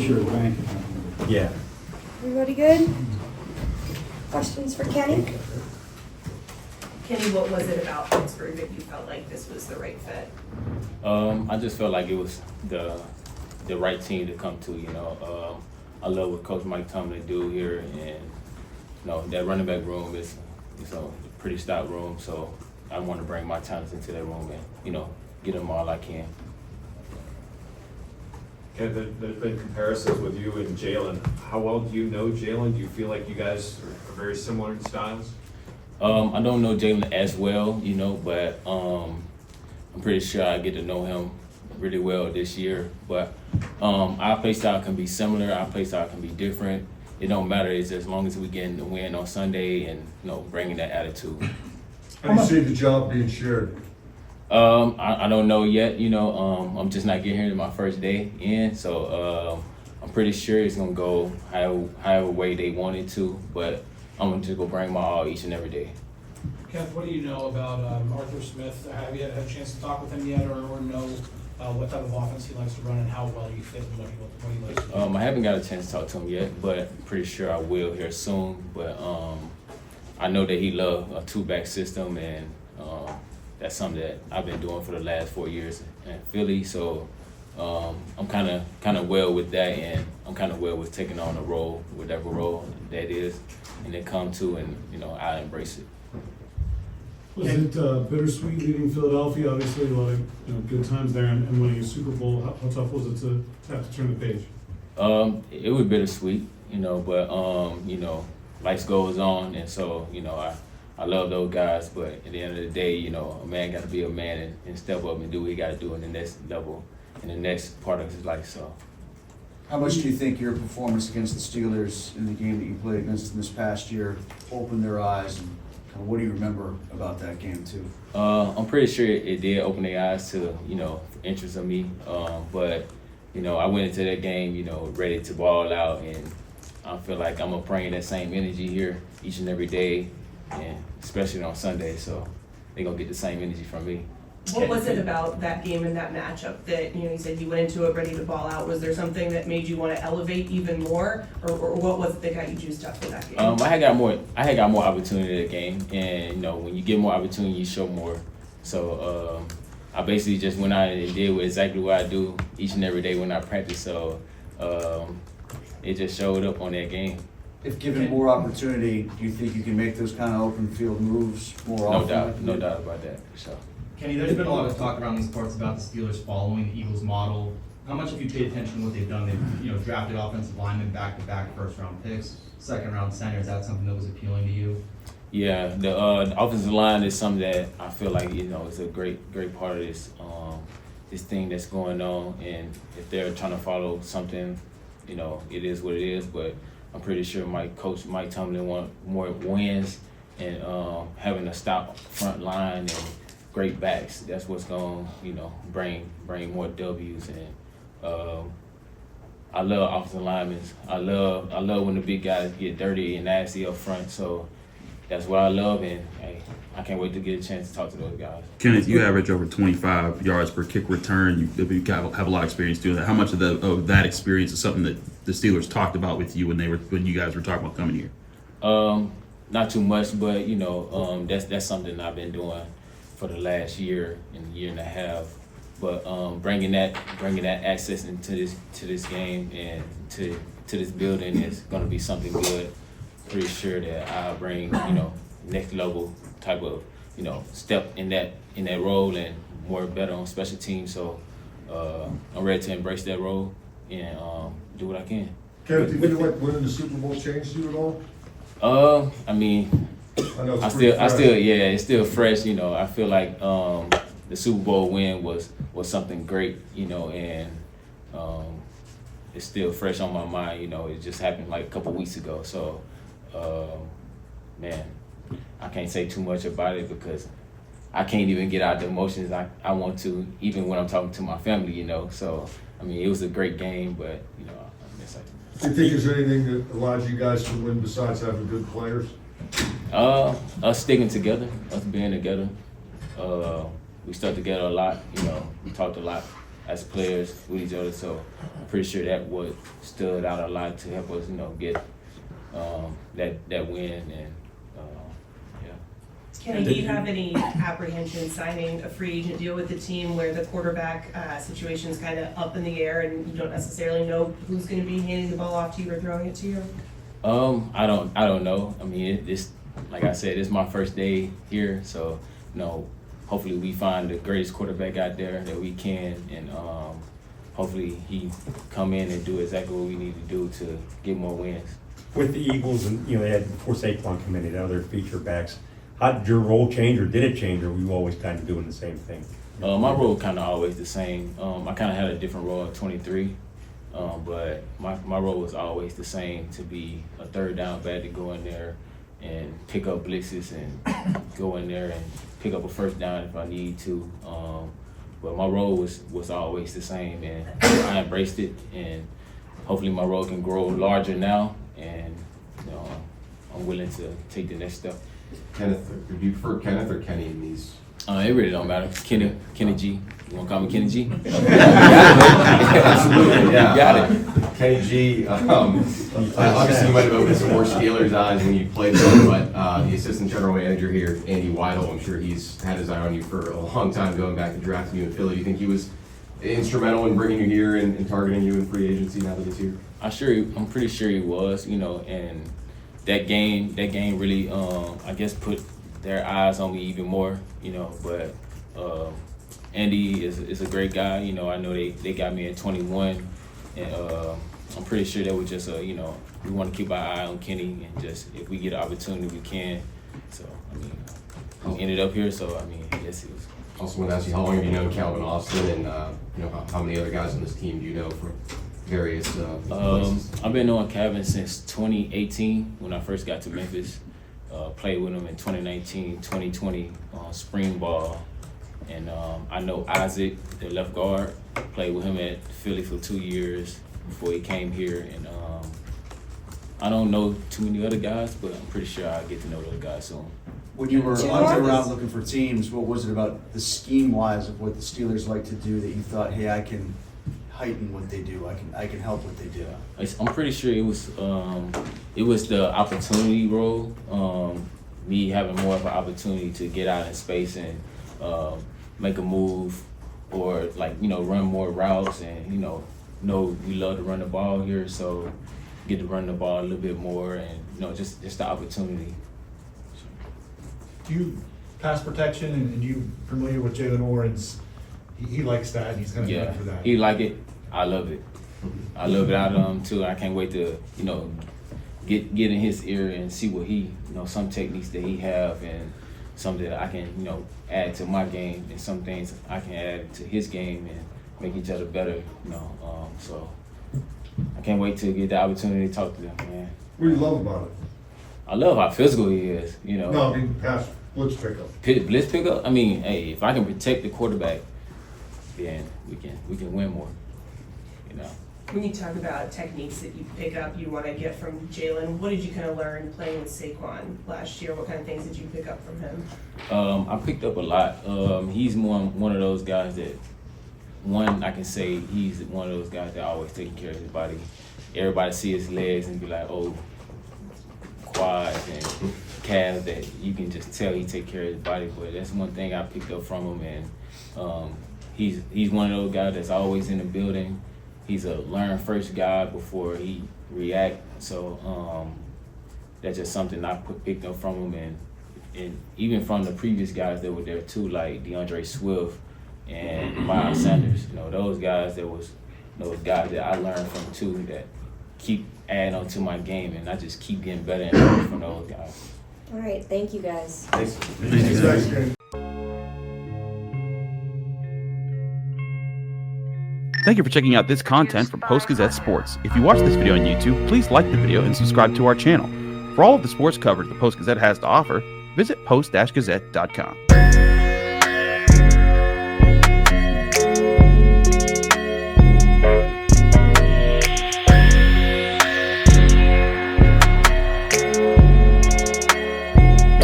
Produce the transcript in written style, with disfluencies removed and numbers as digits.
is your bank account number. Yeah. Everybody good? Questions for Kenny? Kenny, what was it about Pittsburgh that you felt like this was the right fit? I just felt like it was the right team to come to. I love what Coach Mike Tomlin do here, and that running back room is a pretty stout room. So I want to bring my talents into that room and get them all I can. Ken, there's been comparisons with you and Jaylen. How well do you know Jaylen? Do you feel like you guys are very similar in styles? I don't know Jaylen as well, but I'm pretty sure I get to know him really well this year. But our play style can be similar. Our play style can be different. It don't matter. It's as long as we get the win on Sunday and bringing that attitude. How do you see the job being shared? I don't know yet. I'm just not getting here to my first day in, so I'm pretty sure it's gonna go however way they want it to. But I'm gonna just go bring my all each and every day. Kenneth, what do you know about Arthur Smith? Have you had a chance to talk with him yet, or know what type of offense he likes to run and how well you fit and what he likes to do? I haven't got a chance to talk to him yet, but pretty sure I will here soon. But I know that he loves a two-back system, and that's something that I've been doing for the last 4 years in Philly. So I'm kind of well with that, and I'm kind of well with taking on a role, whatever role that is, and they come to, and I embrace it. Was it bittersweet leaving Philadelphia? Obviously, a lot of good times there, and winning a Super Bowl. How tough was it to have to turn the page? It was bittersweet, but life goes on, and so I love those guys. But at the end of the day, a man got to be a man and step up and do what he got to do in the next level, in the next part of his life. So. How much do you think your performance against the Steelers in the game that you played against them this past year opened their eyes? And what do you remember about that game too? I'm pretty sure it did open their eyes to interest of me. But I went into that game ready to ball out, and I feel like I'm gonna bring that same energy here each and every day, and especially on Sunday. So they're gonna get the same energy from me. What was it about that game and that matchup that, you said you went into it ready to ball out? Was there something that made you want to elevate even more, or what was it that got you juiced up for that game? I had got more opportunity in the game, and when you get more opportunity, you show more. So I basically just went out and did exactly what I do each and every day when I practice. So it just showed up on that game. If given more opportunity, do you think you can make those kind of open field moves more often? No doubt about that. So. Kenny, there's been a lot of talk around these parts about the Steelers following the Eagles model. How much have you paid attention to what they've done? They've drafted offensive linemen back-to-back first-round picks, second-round center. Is that something that was appealing to you? Yeah, the offensive line is something that I feel like is a great part of this thing that's going on. And if they're trying to follow something, it is what it is. But I'm pretty sure Coach Mike Tomlin want more wins and having a stout front line and great backs. That's what's going to bring more W's. And I love offensive linemen. I love when the big guys get dirty and nasty up front. So that's what I love, and I can't wait to get a chance to talk to those guys. Kenneth, you average over 25 yards per kick return. You have a lot of experience doing that. How much of that experience is something that the Steelers talked about with you when you guys were talking about coming here? Not too much, but that's something I've been doing for the last year and a half. But bringing that access into this game and to this building is going to be something good. Pretty sure that I'll bring next level type of step in that role and more better on special teams. So I'm ready to embrace that role and do what I can. Kenneth, do you feel like winning the Super Bowl changed you at all? I mean, it's still fresh. I feel like the Super Bowl win was something great. And it's still fresh on my mind. It just happened like a couple weeks ago. So, man, I can't say too much about it because I can't even get out the emotions I want to, even when I'm talking to my family. So I mean, it was a great game, but I miss it. Do you think there's anything that allows you guys to win besides having good players? Us sticking together, us being together. We stuck together a lot. We talked a lot as players with each other. So I'm pretty sure that what stood out a lot to help us, get that win. And yeah. Kenny, do you have any apprehension signing a free agent deal with the team where the quarterback situation is kind of up in the air and you don't necessarily know who's going to be handing the ball off to you or throwing it to you? I don't know. I mean, it's like I said, it's my first day here, so hopefully we find the greatest quarterback out there that we can, and hopefully he come in and do exactly what we need to do to get more wins. With the Eagles, and they had before Saquon come in, other feature backs. How did your role change, or did it change, or were you always kind of doing the same thing? My role kind of always the same. I kind of had a different role at 23, but my role was always the same, to be a third down back, to go in there and pick up blitzes and go in there and pick up a first down if I need to. But my role was always the same, and I embraced it, and hopefully my role can grow larger now, and I'm willing to take the next step. Kenneth, do you prefer Kenneth or Kenny in these? It really don't matter. Kenny G. You want to call me Kenny G? Absolutely, yeah. You got it. Kenny G. Obviously, you might have opened some more Steelers' eyes when you played them, but the assistant general manager here, Andy Weidel, I'm sure he's had his eye on you for a long time, going back and drafting you in Philly. Do you think he was instrumental in bringing you here and targeting you in free agency now that he's here? I'm pretty sure he was, and that game really, I guess, put their eyes on me even more, but Andy is a great guy. I know they got me at 21, and I'm pretty sure that was just we want to keep our eye on Kenny, and just if we get an opportunity, we can. So we ended up here. So yes, it was. Also want to ask you, how long have you known Calvin Austin, and how many other guys on this team do you know from various places? I've been knowing Calvin since 2018 when I first got to Memphis. Played with him in 2019, 2020 spring ball. And I know Isaac, the left guard, played with him at Philly for 2 years before he came here. And I don't know too many other guys, but I'm pretty sure I'll get to know those guys soon. When you were hunting around looking for teams, what was it about the scheme-wise of what the Steelers like to do that you thought, hey, I can heighten what they do, I can help what they do? I'm pretty sure it was the opportunity role, me having more of an opportunity to get out in space and make a move, or run more routes, and we love to run the ball here, so get to run the ball a little bit more, and just the opportunity. Do you pass protection, and you familiar with Jaylen Warren's? He likes that, and he's kind of known for that. He like it. I love it. I love it out of him too. I can't wait to get in his ear and see what he some techniques that he have, and something that I can add to my game, and some things I can add to his game and make each other better. So I can't wait to get the opportunity to talk to them, man. What do you love about it? I love how physical he is. No, I mean pass blitz pickup. Blitz pickup. Hey, if I can protect the quarterback, then we can win more. When you talk about techniques that you pick up, you want to get from Jaylen, what did you kind of learn playing with Saquon last year? What kind of things did you pick up from him? I picked up a lot. He's one of those guys that, I can say he's one of those guys that always taking care of his body. Everybody see his legs and be like, oh, quads and calves, that you can just tell he take care of his body. But that's one thing I picked up from him, and he's one of those guys that's always in the building. He's a learn first guy before he react. So that's just something I picked up from him, and even from the previous guys that were there too, like DeAndre Swift and Miles Sanders. Those guys those guys that I learned from too, that keep adding on to my game, and I just keep getting better and better from those guys. All right, thank you guys. Thanks. Thank you for checking out this content from Post-Gazette Sports. If you watch this video on YouTube, please like the video and subscribe to our channel. For all of the sports coverage the Post-Gazette has to offer, visit post-gazette.com.